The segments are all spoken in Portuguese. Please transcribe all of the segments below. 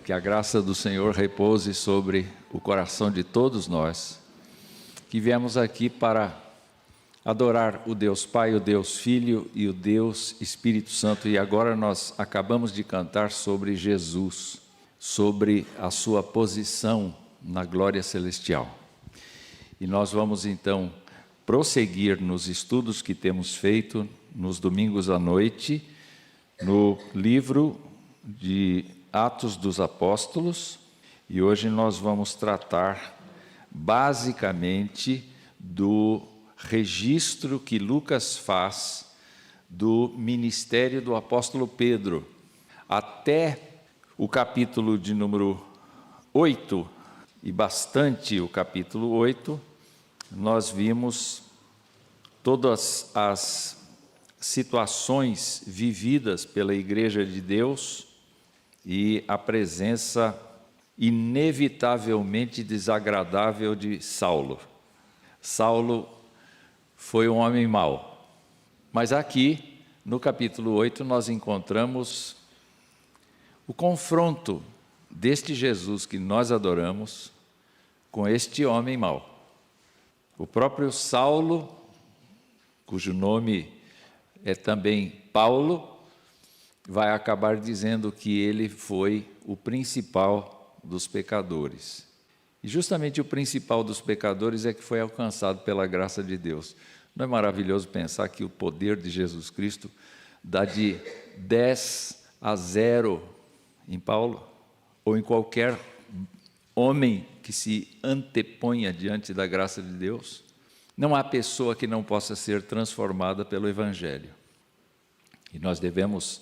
Que a graça do Senhor repouse sobre o coração de todos nós, que viemos aqui para adorar o Deus Pai, o Deus Filho e o Deus Espírito Santo. E agora nós acabamos de cantar sobre Jesus, sobre a sua posição na glória celestial. E nós vamos então prosseguir nos estudos que temos feito nos domingos à noite, no livro de Atos dos Apóstolos, e hoje nós vamos tratar basicamente do registro que Lucas faz do ministério do apóstolo Pedro. Até o capítulo de número 8, e bastante o capítulo 8, nós vimos todas as situações vividas pela Igreja de Deus e a presença inevitavelmente desagradável de Saulo. Saulo foi um homem mau, mas aqui no capítulo 8 nós encontramos o confronto deste Jesus que nós adoramos com este homem mau. O próprio Saulo, cujo nome é também Paulo, vai acabar dizendo que ele foi o principal dos pecadores. E justamente o principal dos pecadores é que foi alcançado pela graça de Deus. Não é maravilhoso pensar que o poder de Jesus Cristo dá de 10-0 em Paulo, ou em qualquer homem que se anteponha diante da graça de Deus? Não há pessoa que não possa ser transformada pelo Evangelho. E nós devemos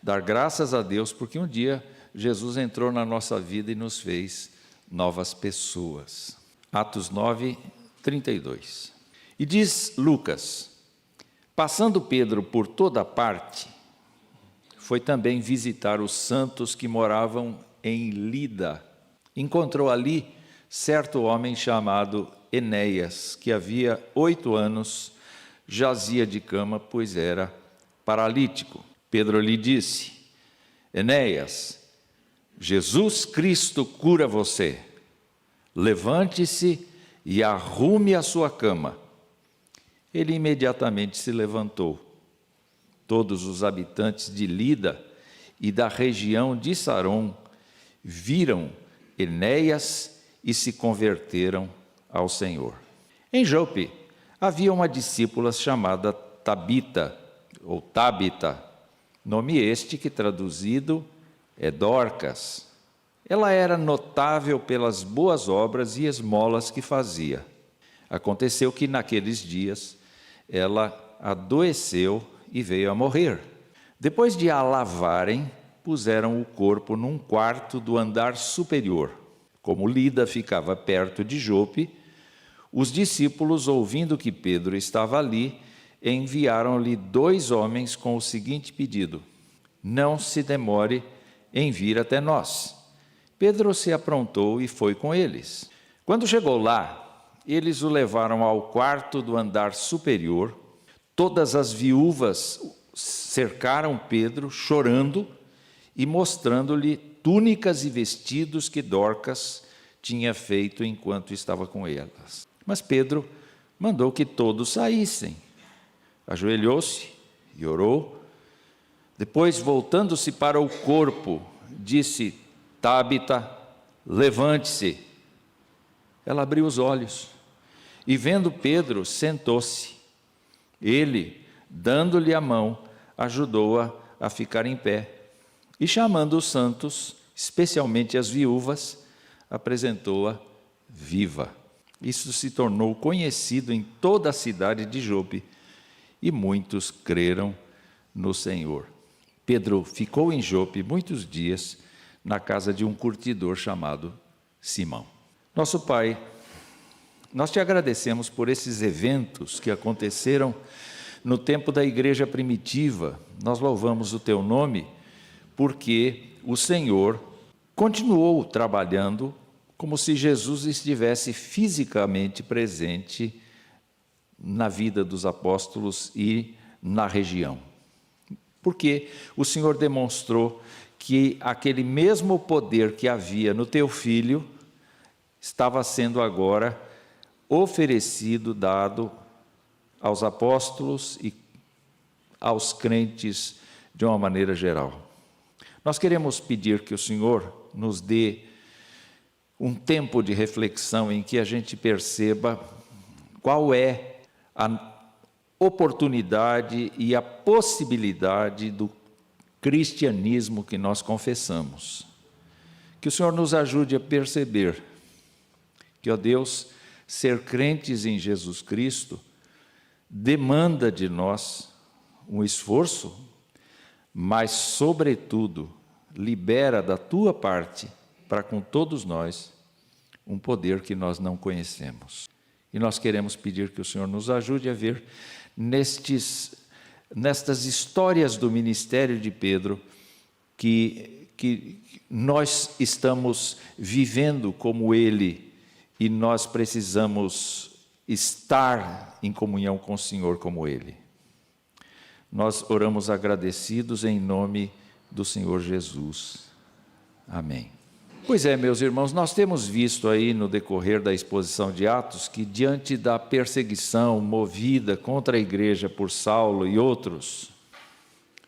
dar graças a Deus, porque um dia Jesus entrou na nossa vida e nos fez novas pessoas. Atos 9, 32. E diz Lucas: passando Pedro por toda parte, foi também visitar os santos que moravam em Lida. Encontrou ali certo homem chamado Enéas, que havia 8 anos jazia de cama, pois era paralítico. Pedro lhe disse: Enéas, Jesus Cristo cura você. Levante-se e arrume a sua cama. Ele imediatamente se levantou. Todos os habitantes de Lida e da região de Saron viram Enéas e se converteram ao Senhor. Em Jope havia uma discípula chamada Tabita, ou Tábita, nome este que traduzido é Dorcas. Ela era notável pelas boas obras e esmolas que fazia. Aconteceu que naqueles dias ela adoeceu e veio a morrer. Depois de a lavarem, puseram o corpo num quarto do andar superior. Como Lida ficava perto de Jope, os discípulos, ouvindo que Pedro estava ali, enviaram-lhe 2 homens com o seguinte pedido: não se demore em vir até nós. Pedro se aprontou e foi com eles. Quando chegou lá, eles o levaram ao quarto do andar superior. Todas as viúvas cercaram Pedro, chorando e mostrando-lhe túnicas e vestidos que Dorcas tinha feito enquanto estava com elas. Mas Pedro mandou que todos saíssem. Ajoelhou-se e orou. Depois, voltando-se para o corpo, disse: Tábita, levante-se. Ela abriu os olhos e, vendo Pedro, sentou-se. Ele, dando-lhe a mão, ajudou-a a ficar em pé. E chamando os santos, especialmente as viúvas, apresentou-a viva. Isso se tornou conhecido em toda a cidade de Jope, e muitos creram no Senhor. Pedro ficou em Jope muitos dias, na casa de um curtidor chamado Simão. Nosso Pai, nós te agradecemos por esses eventos que aconteceram no tempo da igreja primitiva. Nós louvamos o teu nome, porque o Senhor continuou trabalhando como se Jesus estivesse fisicamente presente na vida dos apóstolos e na região. Porque o Senhor demonstrou que aquele mesmo poder que havia no teu filho estava sendo agora oferecido, dado aos apóstolos e aos crentes de uma maneira geral. Nós queremos pedir que o Senhor nos dê um tempo de reflexão em que a gente perceba qual é a oportunidade e a possibilidade do cristianismo que nós confessamos. Que o Senhor nos ajude a perceber que, ó Deus, ser crentes em Jesus Cristo demanda de nós um esforço, mas, sobretudo, libera da tua parte, para com todos nós, um poder que nós não conhecemos. E nós queremos pedir que o Senhor nos ajude a ver nestas histórias do ministério de Pedro, que nós estamos vivendo como ele, e nós precisamos estar em comunhão com o Senhor como ele. Nós oramos agradecidos em nome do Senhor Jesus. Amém. Pois é, meus irmãos, nós temos visto aí no decorrer da exposição de Atos que, diante da perseguição movida contra a igreja por Saulo e outros,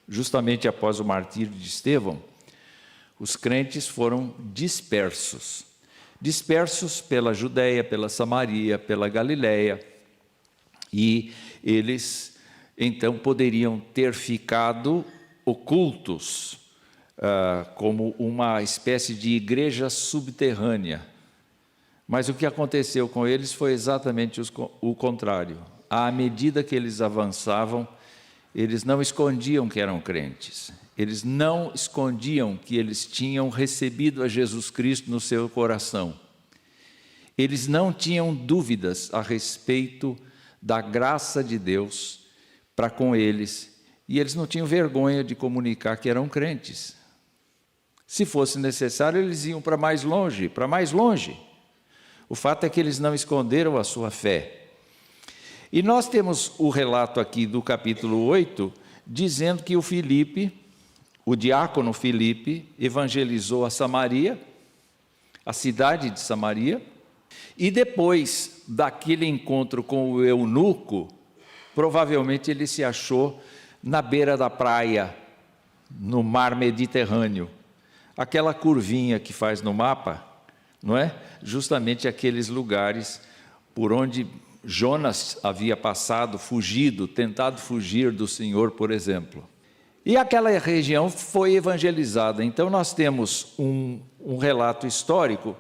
justamente após o martírio de Estevão, os crentes foram dispersos pela Judéia, pela Samaria, pela Galiléia, e eles então poderiam ter ficado ocultos, como uma espécie de igreja subterrânea. Mas o que aconteceu com eles foi exatamente o contrário. À medida que eles avançavam, eles não escondiam que eram crentes. Eles não escondiam que eles tinham recebido a Jesus Cristo no seu coração. Eles não tinham dúvidas a respeito da graça de Deus para com eles, e eles não tinham vergonha de comunicar que eram crentes. Se fosse necessário, eles iam para mais longe. O fato é que eles não esconderam a sua fé. E nós temos o relato aqui do capítulo 8, dizendo que o diácono Filipe, evangelizou a Samaria, a cidade de Samaria, e depois daquele encontro com o eunuco, provavelmente ele se achou na beira da praia, no mar Mediterrâneo. Aquela curvinha que faz no mapa, não é? Justamente aqueles lugares por onde Jonas havia passado, tentado fugir do Senhor, por exemplo. E aquela região foi evangelizada. Então nós temos um relato histórico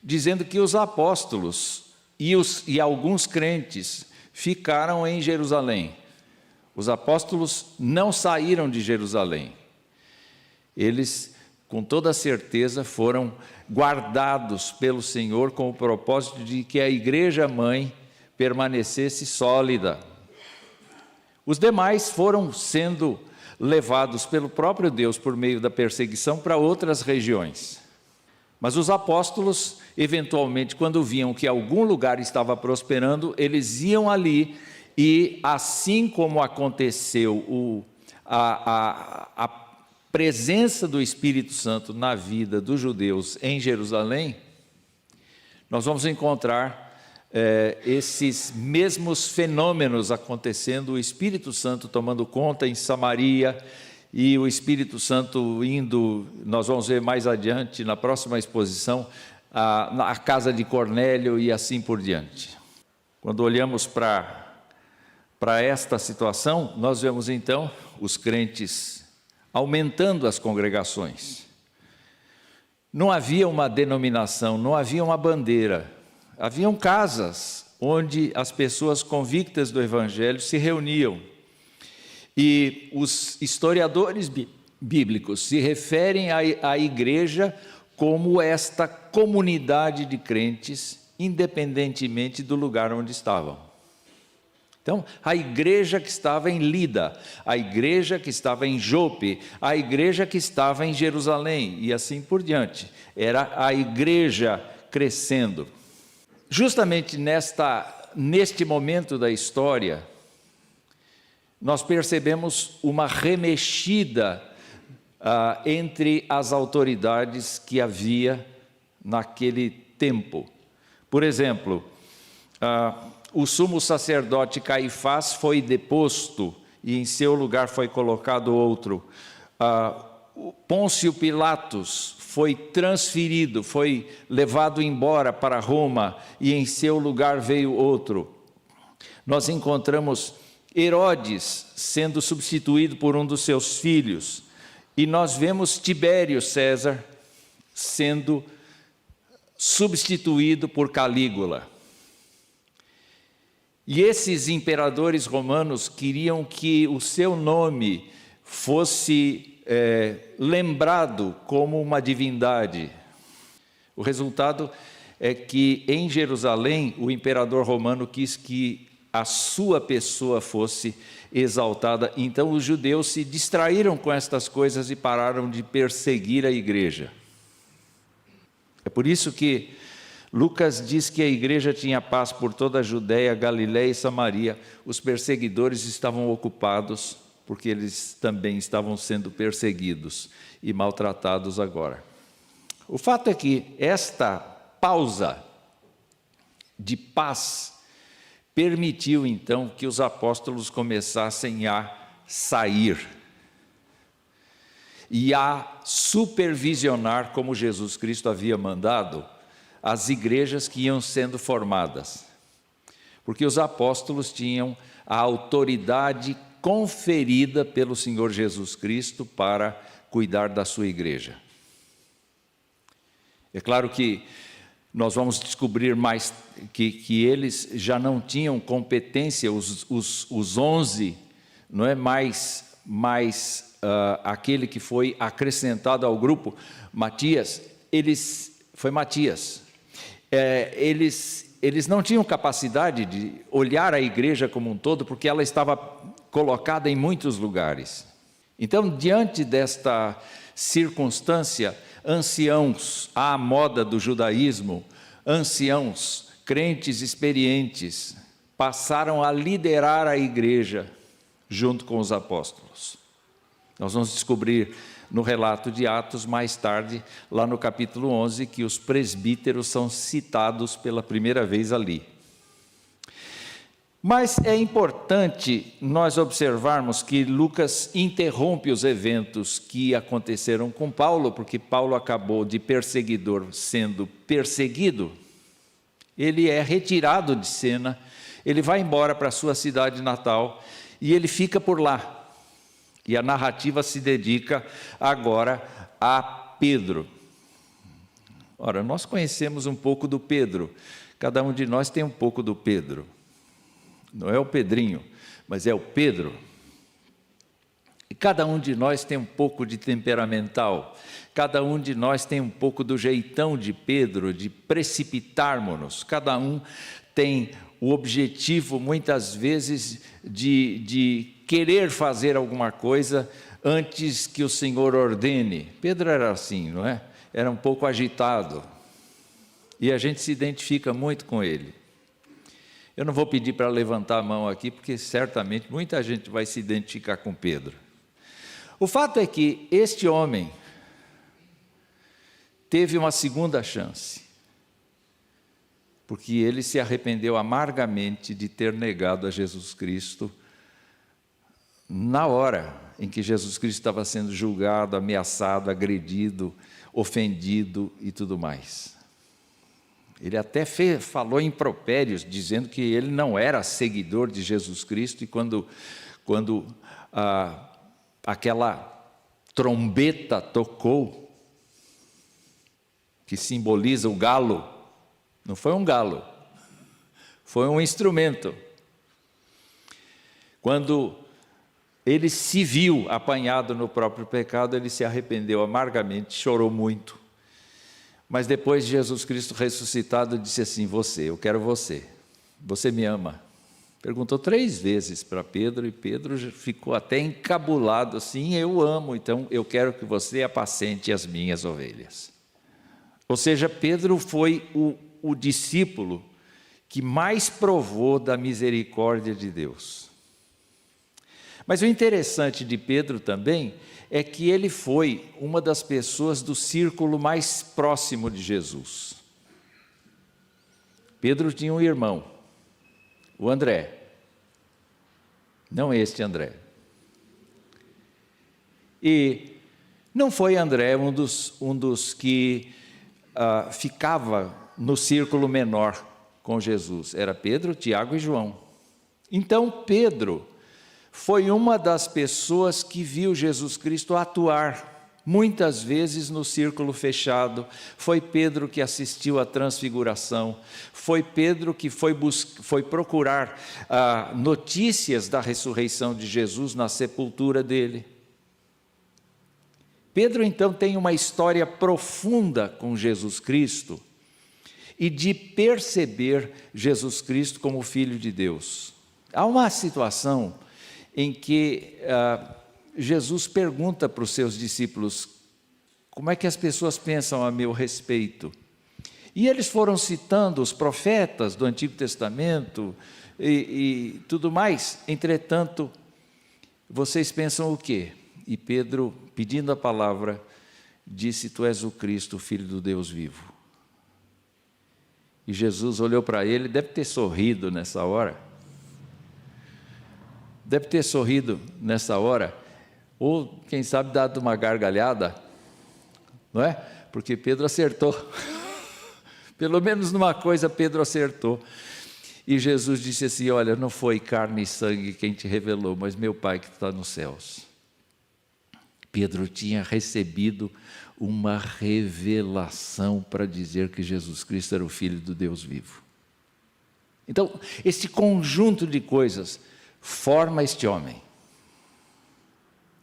dizendo que os apóstolos e alguns crentes ficaram em Jerusalém. Os apóstolos não saíram de Jerusalém. Eles, com toda certeza, foram guardados pelo Senhor com o propósito de que a igreja mãe permanecesse sólida. Os demais foram sendo levados pelo próprio Deus por meio da perseguição para outras regiões. Mas os apóstolos, eventualmente, quando viam que algum lugar estava prosperando, eles iam ali, e assim como aconteceu a presença do Espírito Santo na vida dos judeus em Jerusalém, nós vamos encontrar esses mesmos fenômenos acontecendo, o Espírito Santo tomando conta em Samaria, e o Espírito Santo indo, nós vamos ver mais adiante, na próxima exposição, a casa de Cornélio e assim por diante. Quando olhamos para esta situação, nós vemos então os crentes aumentando as congregações. Não havia uma denominação, não havia uma bandeira, haviam casas onde as pessoas convictas do Evangelho se reuniam. E os historiadores bíblicos se referem à igreja como esta comunidade de crentes, independentemente do lugar onde estavam. Então, a igreja que estava em Lida, a igreja que estava em Jope, a igreja que estava em Jerusalém, e assim por diante. Era a igreja crescendo. Justamente neste momento da história, nós percebemos uma remexida entre as autoridades que havia naquele tempo. Por exemplo, o sumo sacerdote Caifás foi deposto e em seu lugar foi colocado outro. Pôncio Pilatos foi transferido, foi levado embora para Roma e em seu lugar veio outro. Nós encontramos Herodes sendo substituído por um dos seus filhos e nós vemos Tibério César sendo substituído por Calígula. E esses imperadores romanos queriam que o seu nome fosse lembrado como uma divindade. O resultado é que em Jerusalém o imperador romano quis que a sua pessoa fosse exaltada. Então os judeus se distraíram com estas coisas e pararam de perseguir a igreja. É por isso que Lucas diz que a igreja tinha paz por toda a Judéia, Galiléia e Samaria. Os perseguidores estavam ocupados porque eles também estavam sendo perseguidos e maltratados agora. O fato é que esta pausa de paz permitiu então que os apóstolos começassem a sair e a supervisionar, como Jesus Cristo havia mandado, as igrejas que iam sendo formadas. Porque os apóstolos tinham a autoridade conferida pelo Senhor Jesus Cristo para cuidar da sua igreja. É claro que nós vamos descobrir mais que eles já não tinham competência, os 11, não é mais aquele que foi acrescentado ao grupo, Matias, foi Matias. Eles não tinham capacidade de olhar a igreja como um todo, porque ela estava colocada em muitos lugares. Então, diante desta circunstância, anciãos à moda do judaísmo, anciãos, crentes experientes, passaram a liderar a igreja junto com os apóstolos. Nós vamos descobrir no relato de Atos, mais tarde, lá no capítulo 11, que os presbíteros são citados pela primeira vez ali. Mas é importante nós observarmos que Lucas interrompe os eventos que aconteceram com Paulo, porque Paulo acabou de perseguidor sendo perseguido. Ele é retirado de cena, ele vai embora para a sua cidade natal e ele fica por lá. E a narrativa se dedica agora a Pedro. Ora, nós conhecemos um pouco do Pedro, cada um de nós tem um pouco do Pedro. Não é o Pedrinho, mas é o Pedro. E cada um de nós tem um pouco de temperamental, cada um de nós tem um pouco do jeitão de Pedro, de precipitarmos-nos, cada um tem o objetivo, muitas vezes, de querer fazer alguma coisa antes que o Senhor ordene. Pedro era assim, não é? Era um pouco agitado. E a gente se identifica muito com ele. Eu não vou pedir para levantar a mão aqui, porque certamente muita gente vai se identificar com Pedro. O fato é que este homem teve uma segunda chance, porque ele se arrependeu amargamente de ter negado a Jesus Cristo na hora em que Jesus Cristo estava sendo julgado, ameaçado, agredido, ofendido e tudo mais. Ele até falou impropérios, dizendo que ele não era seguidor de Jesus Cristo, e quando aquela trombeta tocou, que simboliza o galo, não foi um galo, foi um instrumento. Quando ele se viu apanhado no próprio pecado, ele se arrependeu amargamente, chorou muito. Mas depois de Jesus Cristo ressuscitado, disse assim: eu quero você me ama? Perguntou 3 vezes para Pedro, e Pedro ficou até encabulado, assim: eu amo, então eu quero que você apacente as minhas ovelhas. Ou seja, Pedro foi o discípulo que mais provou da misericórdia de Deus. Mas o interessante de Pedro também é que ele foi uma das pessoas do círculo mais próximo de Jesus. Pedro tinha um irmão, o André. Não este André. E não foi André um dos que ficava no círculo menor com Jesus. Era Pedro, Tiago e João. Então Pedro foi uma das pessoas que viu Jesus Cristo atuar muitas vezes no círculo fechado. Foi Pedro que assistiu à transfiguração. Foi Pedro que foi procurar notícias da ressurreição de Jesus na sepultura dele. Pedro, então, tem uma história profunda com Jesus Cristo e de perceber Jesus Cristo como Filho de Deus. Há uma situação em que Jesus pergunta para os seus discípulos: como é que as pessoas pensam a meu respeito? E eles foram citando os profetas do Antigo Testamento e tudo mais. Entretanto, vocês pensam o quê? E Pedro, pedindo a palavra, disse: tu és o Cristo, o Filho do Deus vivo. E Jesus olhou para ele, deve ter sorrido nessa hora. Deve ter sorrido nessa hora, ou quem sabe dado uma gargalhada, não é? Porque Pedro acertou. Pelo menos numa coisa Pedro acertou. E Jesus disse assim: olha, não foi carne e sangue quem te revelou, mas meu Pai que está nos céus. Pedro tinha recebido uma revelação para dizer que Jesus Cristo era o Filho do Deus vivo. Então, esse conjunto de coisas forma este homem.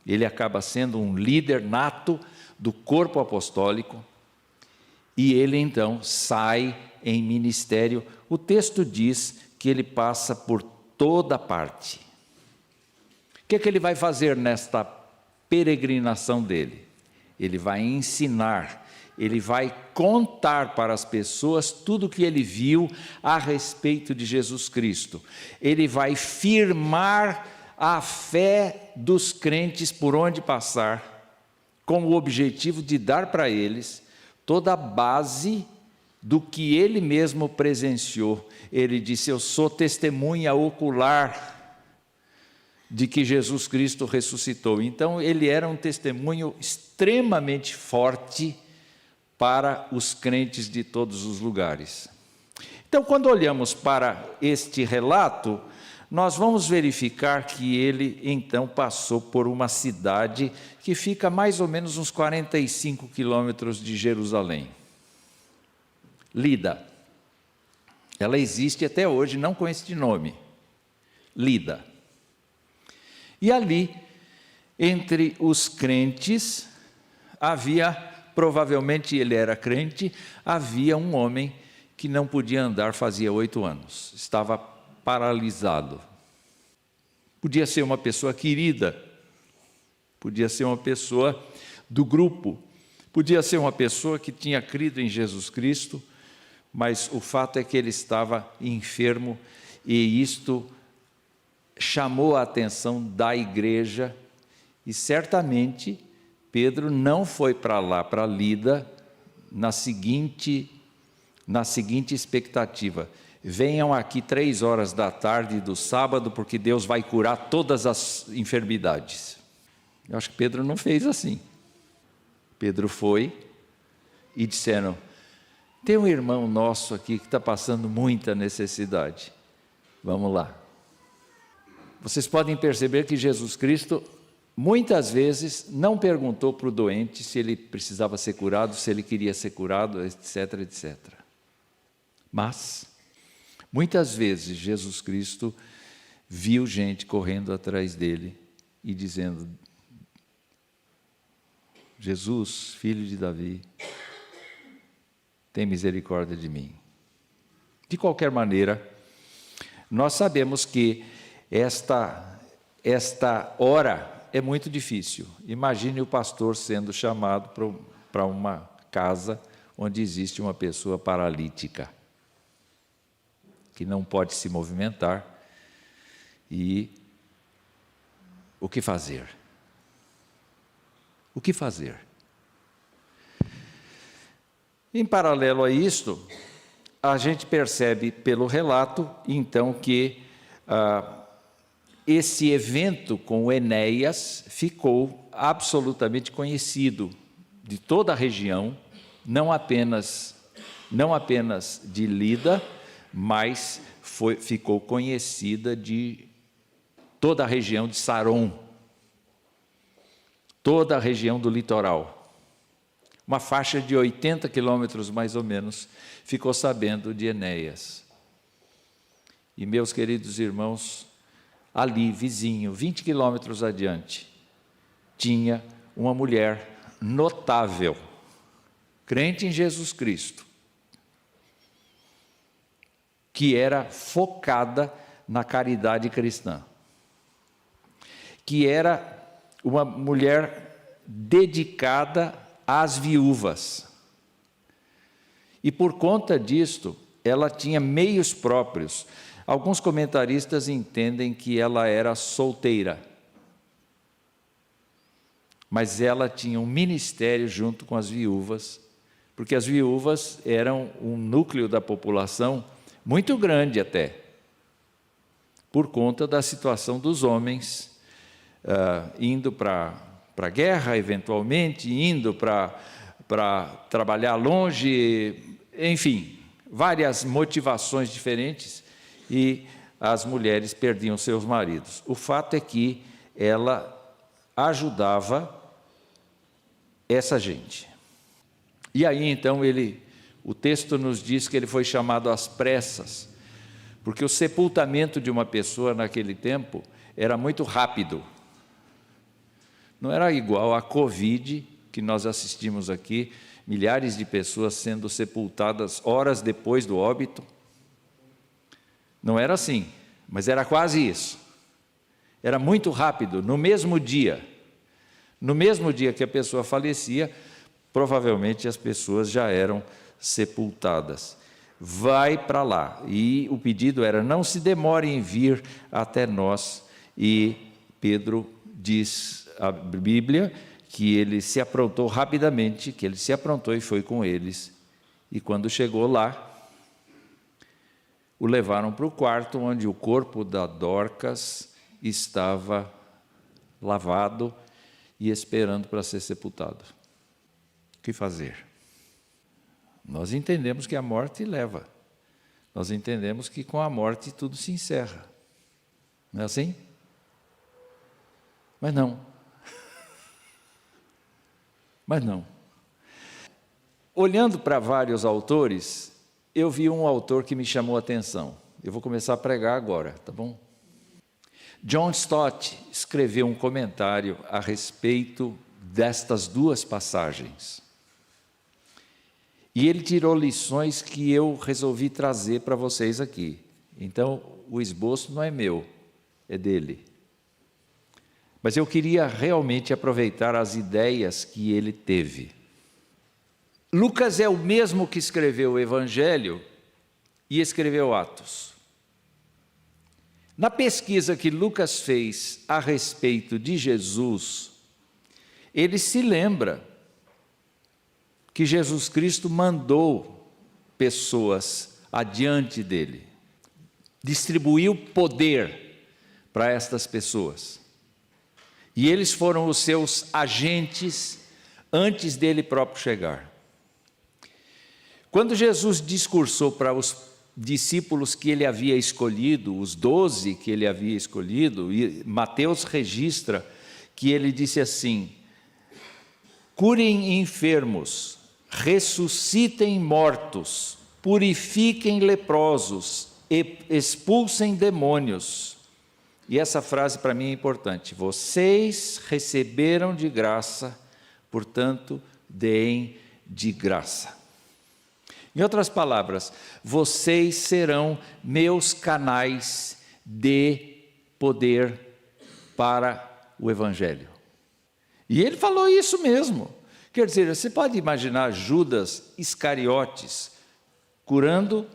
Ele acaba sendo um líder nato do corpo apostólico e ele então sai em ministério. O texto diz que ele passa por toda parte. O que é que ele vai fazer nesta peregrinação dele? Ele vai ensinar, ele vai contar para as pessoas tudo o que ele viu a respeito de Jesus Cristo. Ele vai firmar a fé dos crentes por onde passar, com o objetivo de dar para eles toda a base do que ele mesmo presenciou. Ele disse: eu sou testemunha ocular de que Jesus Cristo ressuscitou. Então ele era um testemunho extremamente forte para os crentes de todos os lugares. Então, quando olhamos para este relato, nós vamos verificar que ele então passou por uma cidade que fica mais ou menos uns 45 quilômetros de Jerusalém. Lida. Ela existe até hoje, não com este nome. Lida. E ali, entre os crentes, havia, provavelmente ele era crente, havia um homem que não podia andar fazia 8 anos, estava paralisado. Podia ser uma pessoa querida, podia ser uma pessoa do grupo, podia ser uma pessoa que tinha crido em Jesus Cristo, mas o fato é que ele estava enfermo e isto chamou a atenção da igreja e certamente Pedro não foi para lá, para Lida, na seguinte expectativa: venham aqui 3 horas da tarde do sábado, porque Deus vai curar todas as enfermidades. Eu acho que Pedro não fez assim. Pedro foi e disseram: tem um irmão nosso aqui que está passando muita necessidade, vamos lá. Vocês podem perceber que Jesus Cristo muitas vezes não perguntou para o doente se ele precisava ser curado, se ele queria ser curado, etc, etc. Mas, muitas vezes, Jesus Cristo viu gente correndo atrás dele e dizendo: Jesus, filho de Davi, tem misericórdia de mim. De qualquer maneira, nós sabemos que esta hora é muito difícil. Imagine o pastor sendo chamado para uma casa onde existe uma pessoa paralítica, que não pode se movimentar, e o que fazer? O que fazer? Em paralelo a isto, a gente percebe pelo relato, então, que esse evento com Enéas ficou absolutamente conhecido de toda a região, não apenas de Lida, mas ficou conhecida de toda a região de Saron, toda a região do litoral. Uma faixa de 80 quilômetros, mais ou menos, ficou sabendo de Enéas. E, meus queridos irmãos, ali, vizinho, 20 quilômetros adiante, tinha uma mulher notável, crente em Jesus Cristo, que era focada na caridade cristã, que era uma mulher dedicada às viúvas. E por conta disto, ela tinha meios próprios. Alguns comentaristas entendem que ela era solteira, mas ela tinha um ministério junto com as viúvas, porque as viúvas eram um núcleo da população muito grande até, por conta da situação dos homens, indo para a guerra, eventualmente, indo para trabalhar longe, enfim, várias motivações diferentes, e as mulheres perdiam seus maridos. O fato é que ela ajudava essa gente. E aí, então, o texto nos diz que ele foi chamado às pressas, porque o sepultamento de uma pessoa naquele tempo era muito rápido. Não era igual à Covid, que nós assistimos aqui, milhares de pessoas sendo sepultadas horas depois do óbito. Não era assim, mas era quase isso. Era muito rápido, no mesmo dia. No mesmo dia que a pessoa falecia, provavelmente as pessoas já eram sepultadas. Vai para lá. E o pedido era: não se demore em vir até nós. E Pedro diz, a Bíblia, que ele se aprontou rapidamente, que ele se aprontou e foi com eles. E quando chegou lá, o levaram para o quarto onde o corpo da Dorcas estava lavado e esperando para ser sepultado. O que fazer? Nós entendemos que a morte leva. Nós entendemos que com a morte tudo se encerra. Não é assim? Mas não. Mas não. Olhando para vários autores, eu vi um autor que me chamou a atenção. Eu vou começar a pregar agora, tá bom? John Stott escreveu um comentário a respeito destas duas passagens. E ele tirou lições que eu resolvi trazer para vocês aqui. Então, o esboço não é meu, é dele. Mas eu queria realmente aproveitar as ideias que ele teve. Lucas é o mesmo que escreveu o Evangelho e escreveu Atos. Na pesquisa que Lucas fez a respeito de Jesus, ele se lembra que Jesus Cristo mandou pessoas adiante dele, distribuiu poder para estas pessoas. E eles foram os seus agentes antes dele próprio chegar. Quando Jesus discursou para os discípulos que ele havia escolhido, os 12 que ele havia escolhido, e Mateus registra que ele disse assim: curem enfermos, ressuscitem mortos, purifiquem leprosos, expulsem demônios. E essa frase para mim é importante: vocês receberam de graça, portanto, deem de graça. Em outras palavras, vocês serão meus canais de poder para o Evangelho. E ele falou isso mesmo. Quer dizer, você pode imaginar Judas Iscariotes curando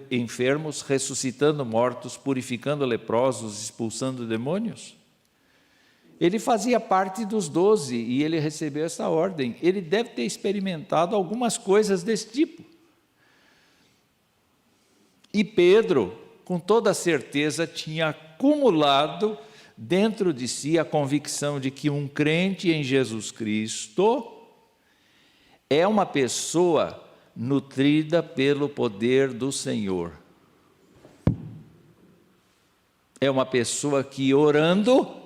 enfermos, ressuscitando mortos, purificando leprosos, expulsando demônios? Ele fazia parte dos 12 e ele recebeu essa ordem. Ele deve ter experimentado algumas coisas desse tipo. E Pedro, com toda certeza, tinha acumulado dentro de si a convicção de que um crente em Jesus Cristo é uma pessoa nutrida pelo poder do Senhor. É uma pessoa que, orando,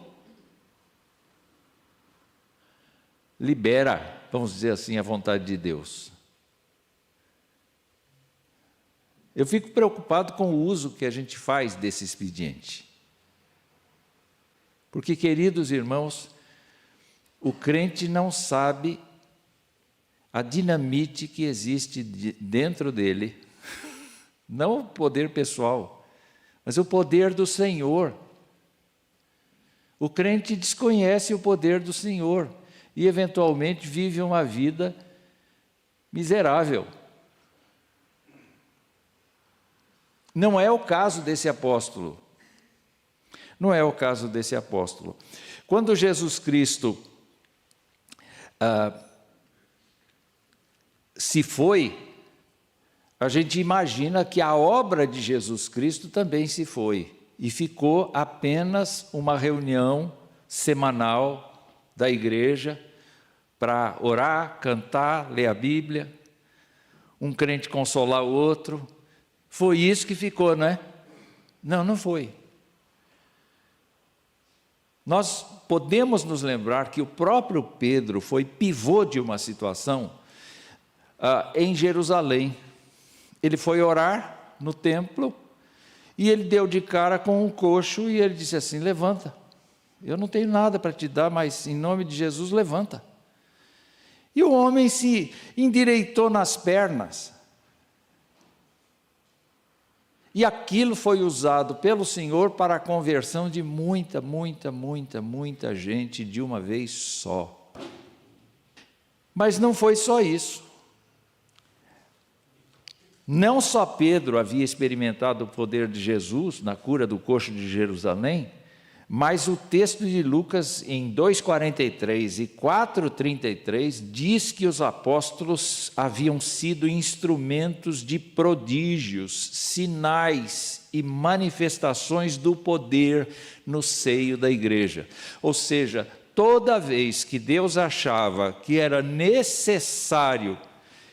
libera, vamos dizer assim, a vontade de Deus. Eu fico preocupado com o uso que a gente faz desse expediente. Porque, queridos irmãos, o crente não sabe a dinamite que existe dentro dele, não o poder pessoal, mas o poder do Senhor. O crente desconhece o poder do Senhor e, eventualmente, vive uma vida miserável. Não é o caso desse apóstolo. Não é o caso desse apóstolo. Quando Jesus Cristo se foi, a gente imagina que a obra de Jesus Cristo também se foi. E ficou apenas uma reunião semanal da igreja para orar, cantar, ler a Bíblia, um crente consolar o outro. Foi isso que ficou, não é? Não, não foi. Nós podemos nos lembrar que o próprio Pedro foi pivô de uma situação em Jerusalém. Ele foi orar no templo e ele deu de cara com um coxo e ele disse assim: levanta, eu não tenho nada para te dar, mas em nome de Jesus levanta. E o homem se endireitou nas pernas. E aquilo foi usado pelo Senhor para a conversão de muita gente de uma vez só. Mas não foi só isso. Não só Pedro havia experimentado o poder de Jesus na cura do coxo de Jerusalém, mas o texto de Lucas em 2,43 e 4,33 diz que os apóstolos haviam sido instrumentos de prodígios, sinais e manifestações do poder no seio da igreja. Ou seja, toda vez que Deus achava que era necessário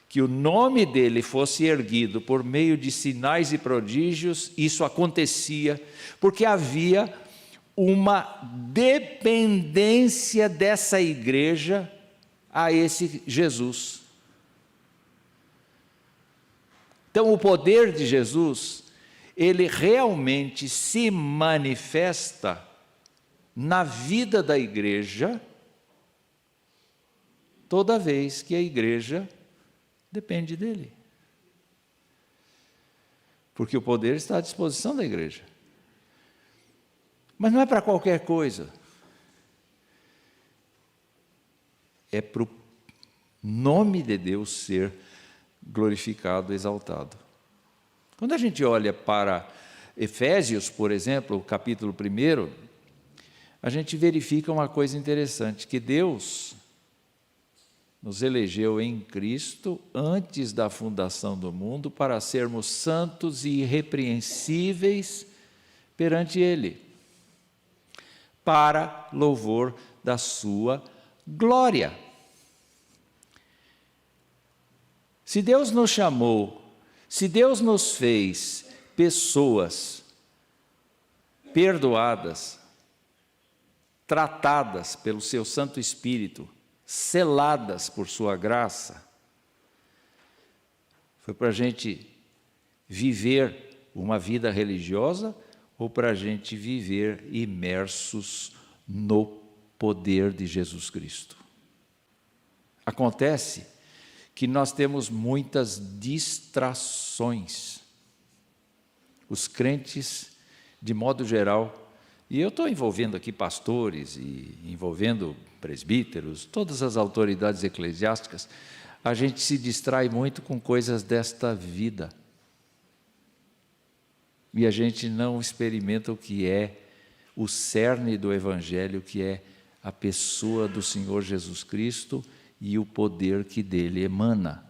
que o nome dele fosse erguido por meio de sinais e prodígios, isso acontecia, porque havia uma dependência dessa igreja a esse Jesus. Então, o poder de Jesus, ele realmente se manifesta na vida da igreja, toda vez que a igreja depende dele. Porque o poder está à disposição da igreja. Mas não é para qualquer coisa. É para o nome de Deus ser glorificado, exaltado. Quando a gente olha para Efésios, por exemplo, o capítulo 1, a gente verifica uma coisa interessante, que Deus nos elegeu em Cristo antes da fundação do mundo para sermos santos e irrepreensíveis perante Ele, para louvor da sua glória. Se Deus nos chamou, se Deus nos fez pessoas perdoadas, tratadas pelo seu Santo Espírito, seladas por sua graça, foi para a gente viver uma vida religiosa ou para a gente viver imersos no poder de Jesus Cristo? Acontece que nós temos muitas distrações. Os crentes, de modo geral, e eu estou envolvendo aqui pastores e envolvendo presbíteros, todas as autoridades eclesiásticas, a gente se distrai muito com coisas desta vida. E a gente não experimenta o que é o cerne do Evangelho, que é a pessoa do Senhor Jesus Cristo e o poder que dele emana.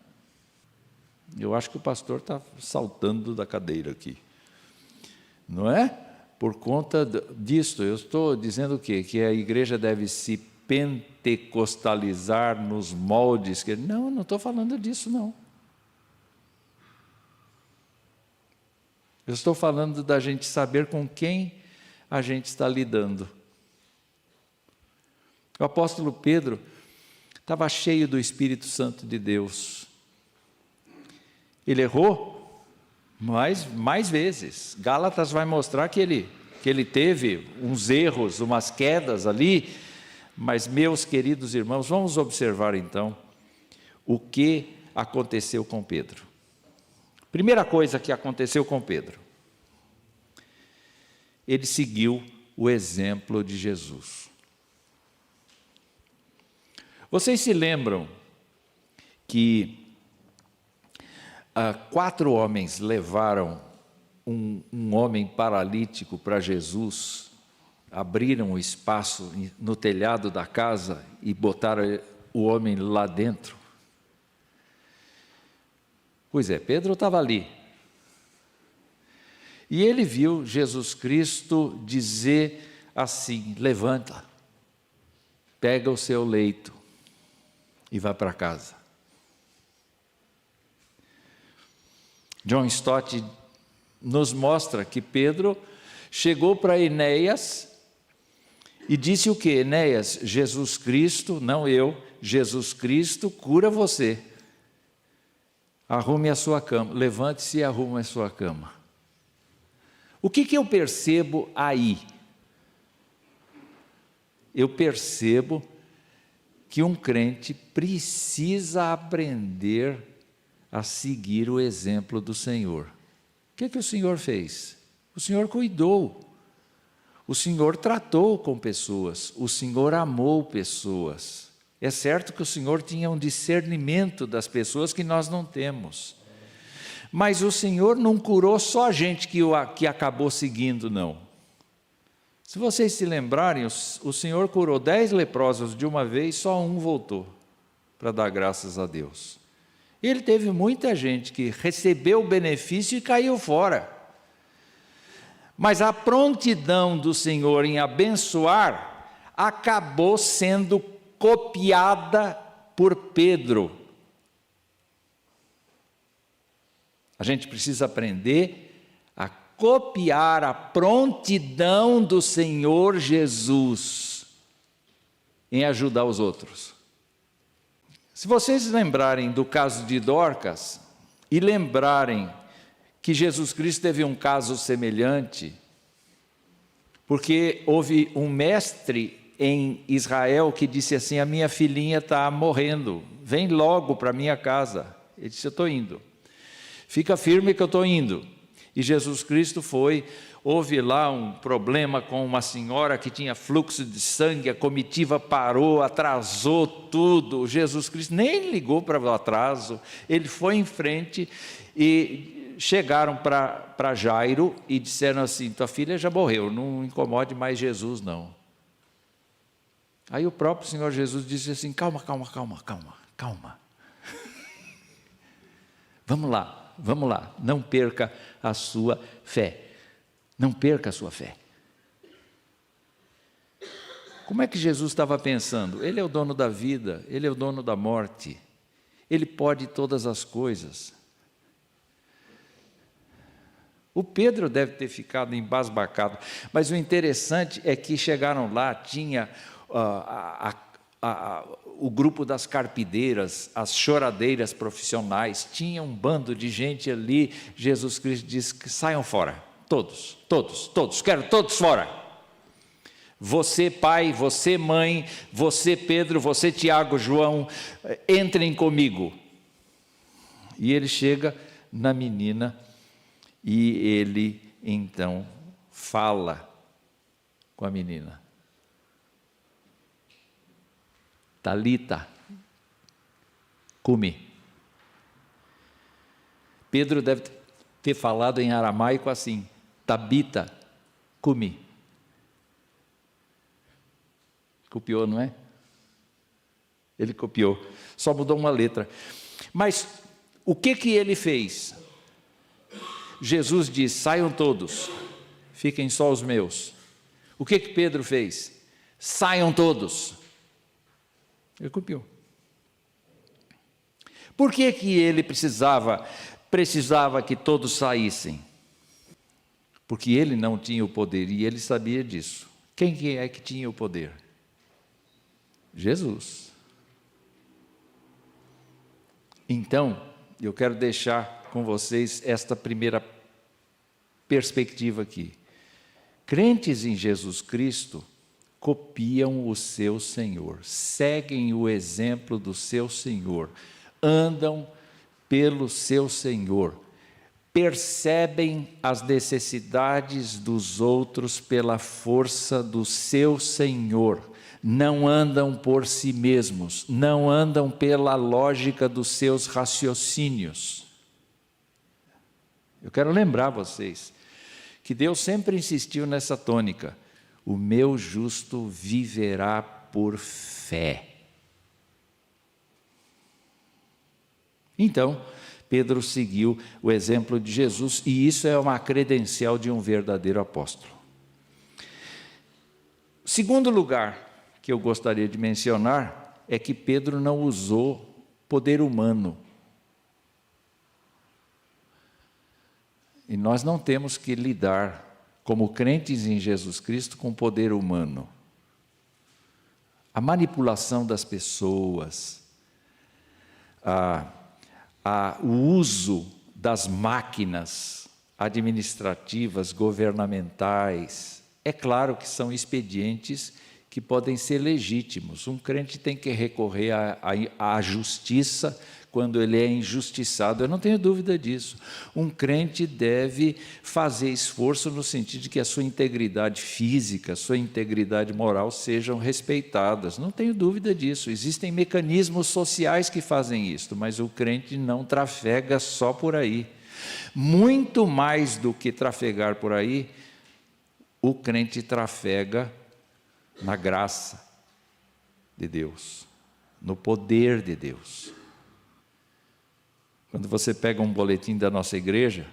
Eu acho que o pastor está saltando da cadeira aqui, não é? Por conta disto, eu estou dizendo o quê? Que a igreja deve se pentecostalizar nos moldes que... Não, não estou falando disso, não. Eu estou falando da gente saber com quem a gente está lidando. O apóstolo Pedro estava cheio do Espírito Santo de Deus. Ele errou mais vezes. Gálatas vai mostrar que ele teve uns erros, umas quedas ali. Mas, meus queridos irmãos, vamos observar então o que aconteceu com Pedro. Primeira coisa que aconteceu com Pedro: ele seguiu o exemplo de Jesus. Vocês se lembram que 4 homens levaram um homem paralítico para Jesus, abriram o espaço no telhado da casa e botaram o homem lá dentro? Pois é, Pedro estava ali. E ele viu Jesus Cristo dizer assim: levanta, pega o seu leito e vá para casa. John Stott nos mostra que Pedro chegou para Enéas e disse o quê? Enéas, Jesus Cristo, não eu, Jesus Cristo cura você. Arrume a sua cama, levante-se e arrume a sua cama. O que eu percebo aí? Eu percebo que um crente precisa aprender a seguir o exemplo do Senhor. O que o Senhor fez? O Senhor cuidou, o Senhor tratou com pessoas, o Senhor amou pessoas. É certo que o Senhor tinha um discernimento das pessoas que nós não temos. Mas o Senhor não curou só a gente que acabou seguindo, não. Se vocês se lembrarem, o Senhor curou 10 leprosos de uma vez, só um voltou para dar graças a Deus. Ele teve muita gente que recebeu o benefício e caiu fora. Mas a prontidão do Senhor em abençoar acabou sendo copiada por Pedro. A gente precisa aprender a copiar a prontidão do Senhor Jesus em ajudar os outros. Se vocês lembrarem do caso de Dorcas e lembrarem que Jesus Cristo teve um caso semelhante, porque houve um mestre em Israel que disse assim: a minha filhinha está morrendo, vem logo para a minha casa. Ele disse: eu estou indo. Fica firme que eu estou indo. E Jesus Cristo foi. Houve lá um problema com uma senhora que tinha fluxo de sangue, a comitiva parou, atrasou tudo. Jesus Cristo nem ligou para o atraso, ele foi em frente e chegaram para Jairo e disseram assim: tua filha já morreu, não incomode mais Jesus não. Aí o próprio Senhor Jesus disse assim: calma. Vamos lá, não perca a sua fé. Não perca a sua fé. Como é que Jesus estava pensando? Ele é o dono da vida, ele é o dono da morte, ele pode todas as coisas. O Pedro deve ter ficado embasbacado, mas o interessante é que chegaram lá, tinha o grupo das carpideiras, as choradeiras profissionais, tinha um bando de gente ali. Jesus Cristo disse que saiam fora. Todos, quero todos fora. Você pai, você mãe, você Pedro, você Tiago, João, entrem comigo. E ele chega na menina e ele então fala com a menina. Talita, cumi. Pedro deve ter falado em aramaico assim: Tabita, cumi. Copiou, não é? Ele copiou, só mudou uma letra. Mas o que ele fez? Jesus diz: saiam todos, fiquem só os meus. O que Pedro fez? Saiam todos. Ele copiou. Por que ele precisava que todos saíssem? Porque ele não tinha o poder e ele sabia disso. Quem é que tinha o poder? Jesus. Então, eu quero deixar com vocês esta primeira perspectiva aqui. Crentes em Jesus Cristo copiam o seu Senhor, seguem o exemplo do seu Senhor, andam pelo seu Senhor, percebem as necessidades dos outros pela força do seu Senhor, não andam por si mesmos, não andam pela lógica dos seus raciocínios. Eu quero lembrar vocês que Deus sempre insistiu nessa tônica: o meu justo viverá por fé. Então, Pedro seguiu o exemplo de Jesus, e isso é uma credencial de um verdadeiro apóstolo. Segundo lugar que eu gostaria de mencionar é que Pedro não usou poder humano. E nós não temos que lidar, como crentes em Jesus Cristo, com poder humano. A manipulação das pessoas, o uso das máquinas administrativas, governamentais, é claro que são expedientes que podem ser legítimos. Um crente tem que recorrer à justiça quando ele é injustiçado, eu não tenho dúvida disso. Um crente deve fazer esforço no sentido de que a sua integridade física, a sua integridade moral sejam respeitadas, não tenho dúvida disso. Existem mecanismos sociais que fazem isso, mas o crente não trafega só por aí. Muito mais do que trafegar por aí, o crente trafega na graça de Deus, no poder de Deus. Quando você pega um boletim da nossa igreja,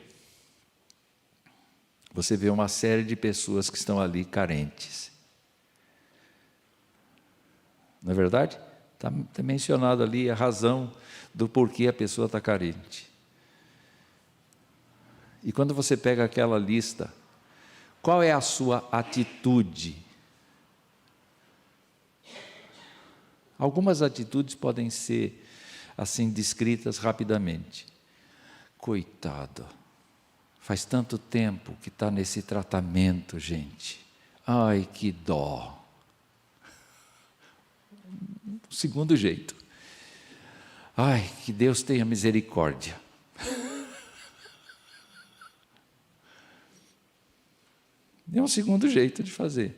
você vê uma série de pessoas que estão ali carentes. Não é verdade? Está mencionado ali a razão do porquê a pessoa está carente. E quando você pega aquela lista, qual é a sua atitude? Algumas atitudes podem ser assim descritas rapidamente. Coitado, faz tanto tempo que está nesse tratamento, gente. Ai, que dó. Segundo jeito. Ai, que Deus tenha misericórdia. É um segundo jeito de fazer.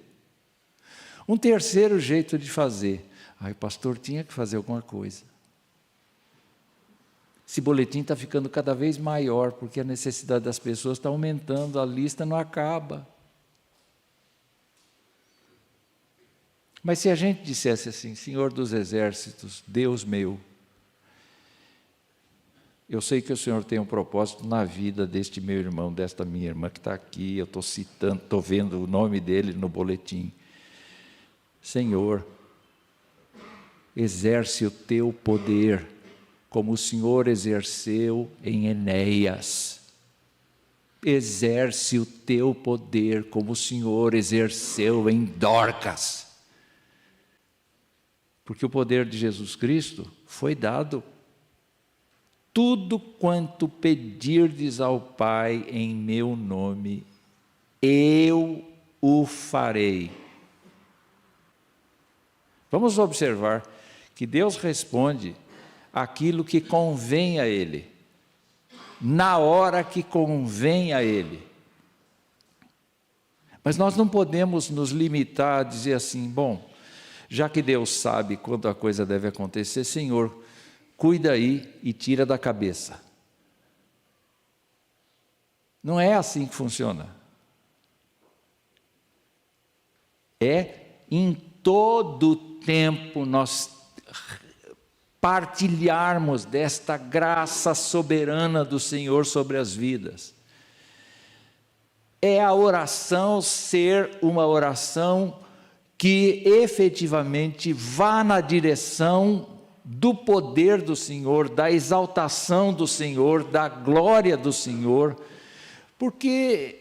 Um terceiro jeito de fazer. Ai, o pastor tinha que fazer alguma coisa. Esse boletim está ficando cada vez maior, porque a necessidade das pessoas está aumentando, a lista não acaba. Mas se a gente dissesse assim: Senhor dos Exércitos, Deus meu, eu sei que o Senhor tem um propósito na vida deste meu irmão, desta minha irmã que está aqui, eu estou citando, estou vendo o nome dele no boletim. Senhor, exerce o teu poder, como o Senhor exerceu em Enéas. Exerce o teu poder, como o Senhor exerceu em Dorcas. Porque o poder de Jesus Cristo foi dado. Tudo quanto pedirdes ao Pai em meu nome, eu o farei. Vamos observar que Deus responde aquilo que convém a Ele, na hora que convém a Ele. Mas nós não podemos nos limitar a dizer assim: bom, já que Deus sabe quando a coisa deve acontecer, Senhor, cuida aí e tira da cabeça. Não é assim que funciona. É em todo tempo nós partilharmos desta graça soberana do Senhor sobre as vidas. É a oração ser uma oração que efetivamente vá na direção do poder do Senhor, da exaltação do Senhor, da glória do Senhor, porque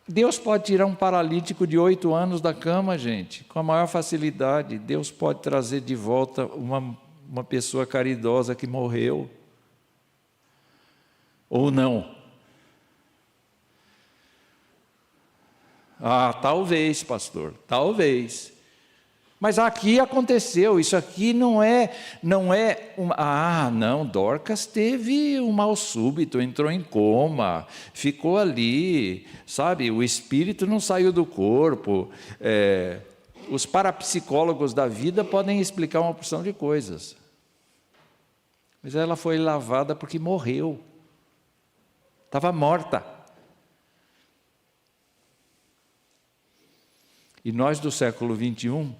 Deus pode tirar um paralítico de 8 anos da cama, gente, com a maior facilidade. Deus pode trazer de volta uma pessoa caridosa que morreu, ou não. Ah, talvez, pastor, talvez. Mas aqui aconteceu, isso aqui não é não, Dorcas teve um mal súbito, entrou em coma, ficou ali, sabe, o espírito não saiu do corpo. Os parapsicólogos da vida podem explicar uma porção de coisas. Mas ela foi lavada porque morreu, estava morta. E nós do século 21,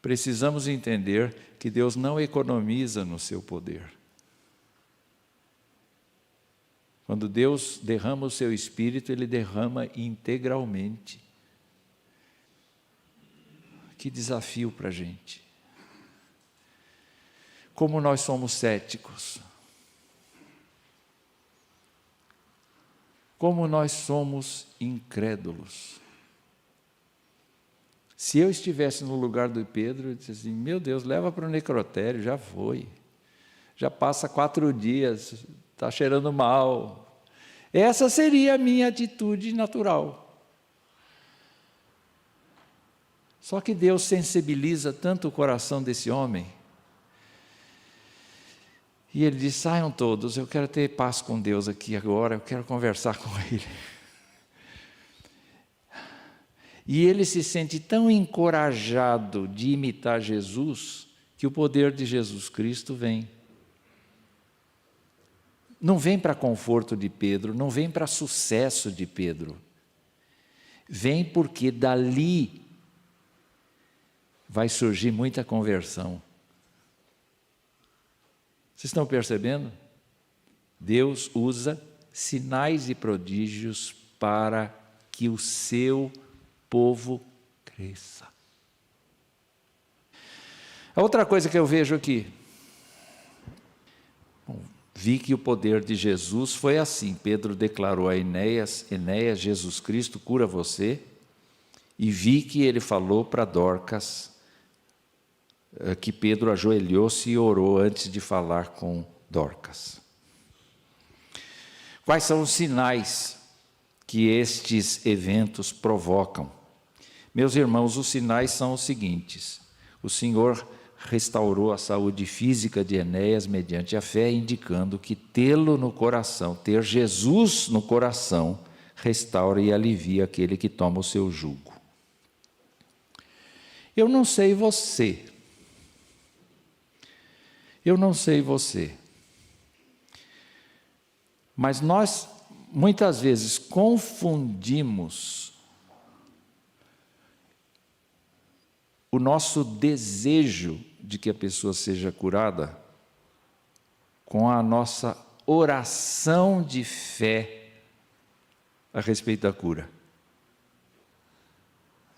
precisamos entender que Deus não economiza no seu poder. Quando Deus derrama o seu Espírito, Ele derrama integralmente. Que desafio para a gente. Como nós somos céticos. Como nós somos incrédulos. Se eu estivesse no lugar do Pedro, eu disse assim, meu Deus, leva para o necrotério, já foi. Já passa 4 dias, está cheirando mal. Essa seria a minha atitude natural. Só que Deus sensibiliza tanto o coração desse homem. E ele diz, saiam todos, eu quero ter paz com Deus aqui agora, eu quero conversar com Ele. E ele se sente tão encorajado de imitar Jesus, que o poder de Jesus Cristo vem. Não vem para conforto de Pedro, não vem para sucesso de Pedro. Vem porque dali vai surgir muita conversão. Vocês estão percebendo? Deus usa sinais e prodígios para que o seu povo cresça. A outra coisa que eu vejo aqui, vi que o poder de Jesus foi assim. Pedro declarou a Enéas, Jesus Cristo cura você, e vi que ele falou para Dorcas, que Pedro ajoelhou-se e orou antes de falar com Dorcas. Quais são os sinais que estes eventos provocam? Meus irmãos, os sinais são os seguintes. O Senhor restaurou a saúde física de Enéas mediante a fé, indicando que tê-lo no coração, ter Jesus no coração, restaura e alivia aquele que toma o seu jugo. Eu não sei você, mas nós muitas vezes confundimos o nosso desejo de que a pessoa seja curada com a nossa oração de fé a respeito da cura.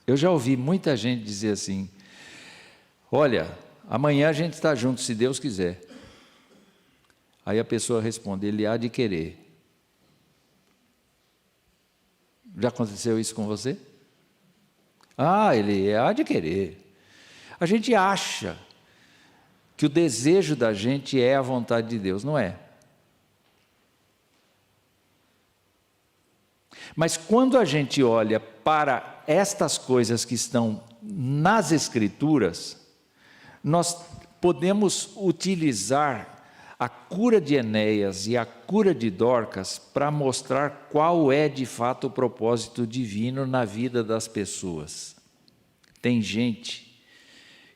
Eu já ouvi muita gente dizer assim, olha, amanhã a gente está junto, se Deus quiser. Aí a pessoa responde, Ele há de querer. Já aconteceu isso com você? Ah, Ele há de querer. A gente acha que o desejo da gente é a vontade de Deus, não é? Mas quando a gente olha para estas coisas que estão nas Escrituras, nós podemos utilizar a cura de Enéas e a cura de Dorcas para mostrar qual é de fato o propósito divino na vida das pessoas. Tem gente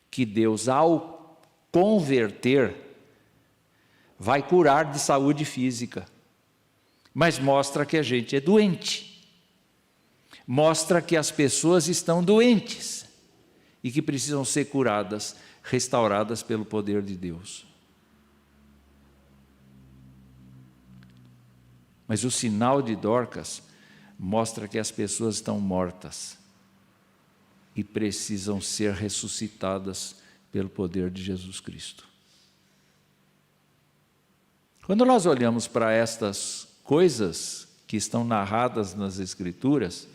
que Deus, ao converter, vai curar de saúde física, mas mostra que a gente é doente. mostra que as pessoas estão doentes e que precisam ser curadas, restauradas pelo poder de Deus. Mas o sinal de Dorcas mostra que as pessoas estão mortas e precisam ser ressuscitadas pelo poder de Jesus Cristo. Quando nós olhamos para estas coisas que estão narradas nas Escrituras,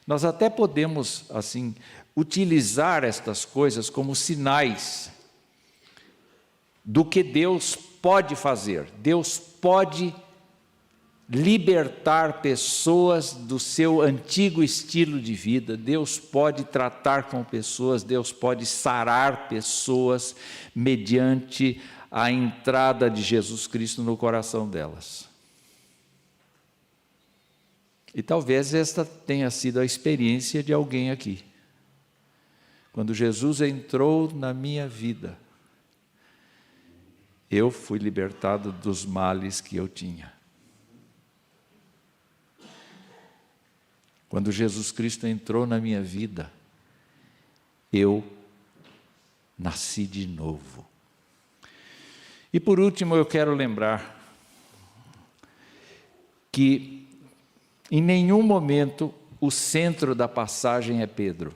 nós até podemos, assim, utilizar estas coisas como sinais do que Deus pode fazer. Deus pode libertar pessoas do seu antigo estilo de vida, Deus pode tratar com pessoas, Deus pode sarar pessoas mediante a entrada de Jesus Cristo no coração delas. E talvez esta tenha sido a experiência de alguém aqui. Quando Jesus entrou na minha vida, eu fui libertado dos males que eu tinha. Quando Jesus Cristo entrou na minha vida, eu nasci de novo. E por último, eu quero lembrar que em nenhum momento o centro da passagem é Pedro.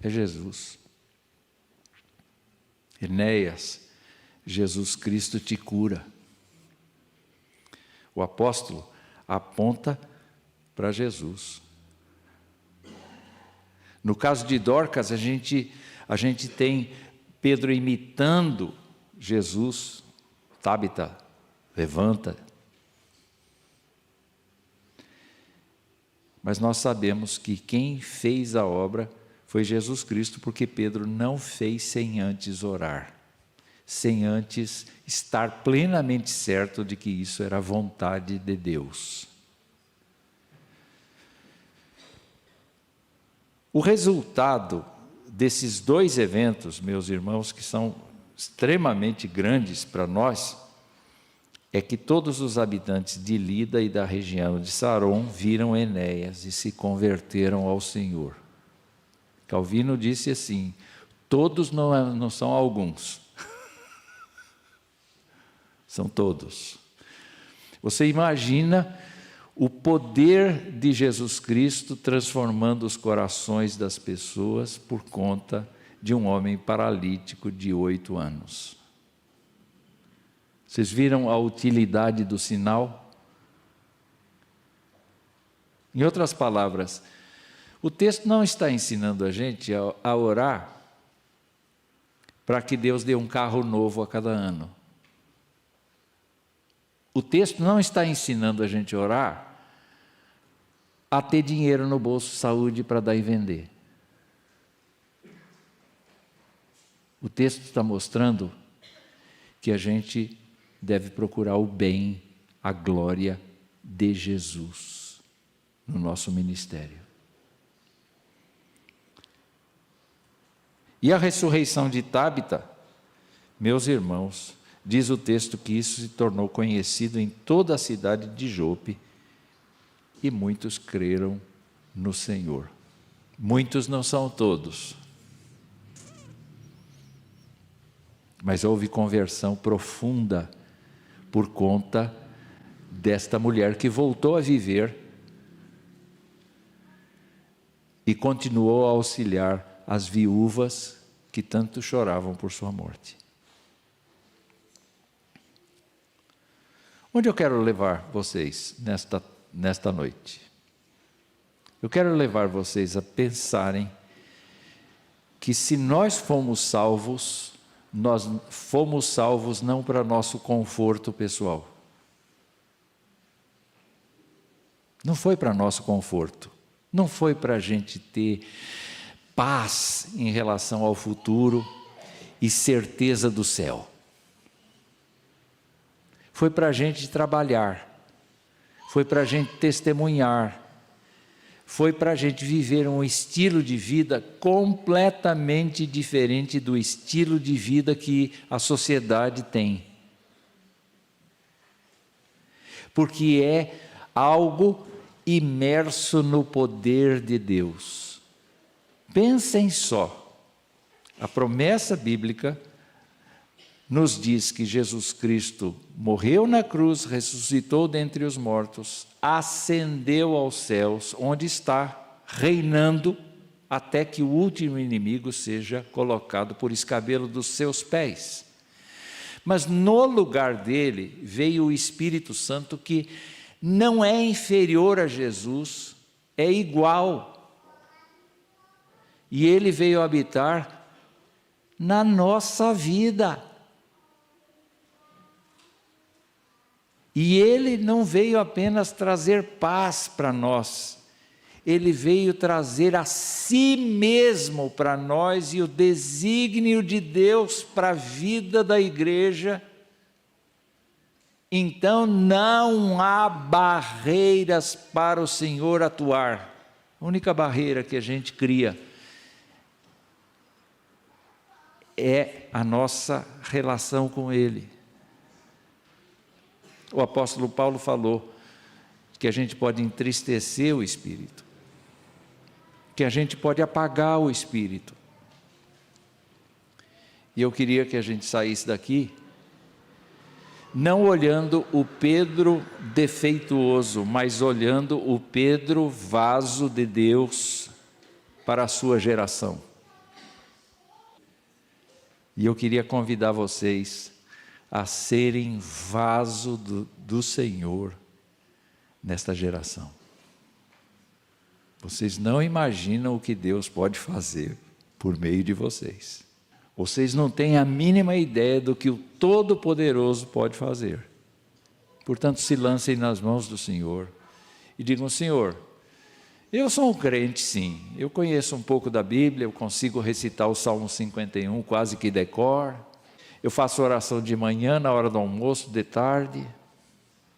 É Jesus. Enéas, Jesus Cristo te cura. O apóstolo aponta para Jesus. No caso de Dorcas, a gente tem Pedro imitando Jesus. Tábita, levanta. Mas nós sabemos que quem fez a obra foi Jesus Cristo, porque Pedro não fez sem antes orar, sem antes estar plenamente certo de que isso era a vontade de Deus. O resultado desses dois eventos, meus irmãos, que são extremamente grandes para nós, é que todos os habitantes de Lida e da região de Saron viram Enéas e se converteram ao Senhor. Calvino disse assim: todos não são alguns. São todos. Você imagina o poder de Jesus Cristo transformando os corações das pessoas por conta de um homem paralítico de 8 anos. Vocês viram a utilidade do sinal? Em outras palavras, o texto não está ensinando a gente a orar para que Deus dê um carro novo a cada ano. O texto não está ensinando a gente a orar a ter dinheiro no bolso, saúde para dar e vender. O texto está mostrando que a gente deve procurar o bem, a glória de Jesus no nosso ministério. E a ressurreição de Tábita, meus irmãos, diz o texto que isso se tornou conhecido em toda a cidade de Jope e muitos creram no Senhor. Muitos não são todos, mas houve conversão profunda por conta desta mulher que voltou a viver e continuou a auxiliar as viúvas que tanto choravam por sua morte. Onde eu quero levar vocês nesta noite? Eu quero levar vocês a pensarem que se nós fomos salvos não para nosso conforto pessoal. Não foi para nosso conforto. Não foi para a gente ter paz em relação ao futuro e certeza do céu. Foi para a gente trabalhar. Foi para a gente testemunhar. Foi para a gente viver um estilo de vida completamente diferente do estilo de vida que a sociedade tem. Porque é algo imerso no poder de Deus. Pensem só, a promessa bíblica nos diz que Jesus Cristo morreu na cruz, ressuscitou dentre os mortos, ascendeu aos céus, onde está reinando até que o último inimigo seja colocado por escabelo dos seus pés. Mas no lugar dele veio o Espírito Santo, que não é inferior a Jesus, é igual. E ele veio habitar na nossa vida. E ele não veio apenas trazer paz para nós, ele veio trazer a si mesmo para nós e o desígnio de Deus para a vida da igreja. Então não há barreiras para o Senhor atuar. A única barreira que a gente cria é a nossa relação com Ele. O apóstolo Paulo falou que a gente pode entristecer o Espírito, que a gente pode apagar o Espírito. E eu queria que a gente saísse daqui não olhando o Pedro defeituoso, mas olhando o Pedro vaso de Deus para a sua geração. E eu queria convidar vocês a serem vaso do Senhor nesta geração. Vocês não imaginam o que Deus pode fazer por meio de vocês. Vocês não têm a mínima ideia do que o Todo-Poderoso pode fazer. Portanto, se lancem nas mãos do Senhor e digam: Senhor, eu sou um crente sim, eu conheço um pouco da Bíblia, eu consigo recitar o Salmo 51 quase que de cor. Eu faço oração de manhã, na hora do almoço, de tarde.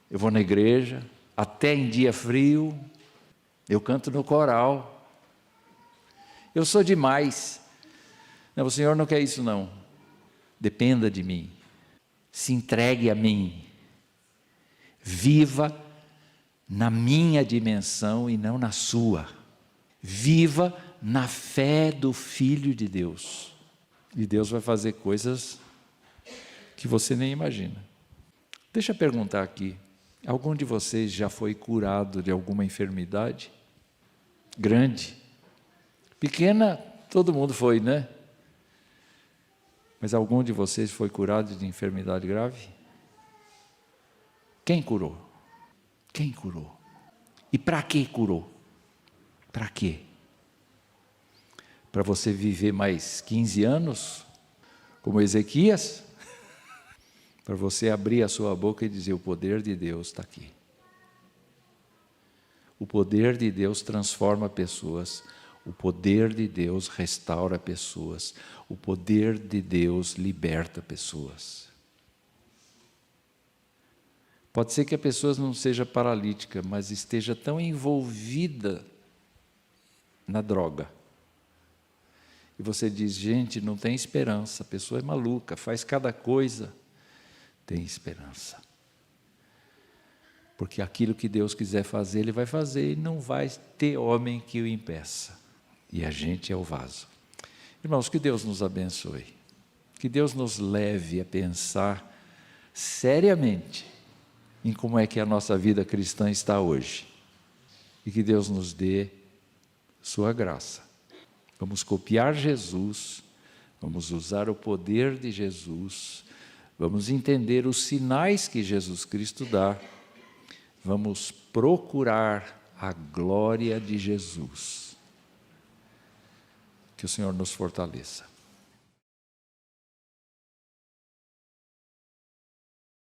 Eu vou na igreja, até em dia frio. Eu canto no coral. Eu sou demais. Não, o Senhor não quer isso não. Dependa de mim. Se entregue a mim. Viva na minha dimensão e não na sua. Viva na fé do Filho de Deus. E Deus vai fazer coisas que você nem imagina. Deixa eu perguntar aqui, algum de vocês já foi curado de alguma enfermidade? Grande? Pequena, todo mundo foi, né? Mas algum de vocês foi curado de enfermidade grave? Quem curou? Quem curou? E para que curou? Para quê? Para você viver mais 15 anos, como Ezequias? Para você abrir a sua boca e dizer: o poder de Deus está aqui. O poder de Deus transforma pessoas, o poder de Deus restaura pessoas, o poder de Deus liberta pessoas. Pode ser que a pessoa não seja paralítica, mas esteja tão envolvida na droga. E você diz: gente, não tem esperança, a pessoa é maluca, faz cada coisa. Tem esperança. Porque aquilo que Deus quiser fazer, Ele vai fazer, e não vai ter homem que o impeça. E a gente é o vaso. Irmãos, que Deus nos abençoe. Que Deus nos leve a pensar seriamente em como é que a nossa vida cristã está hoje. E que Deus nos dê sua graça. Vamos copiar Jesus, vamos usar o poder de Jesus, vamos entender os sinais que Jesus Cristo dá, vamos procurar a glória de Jesus. Que o Senhor nos fortaleça.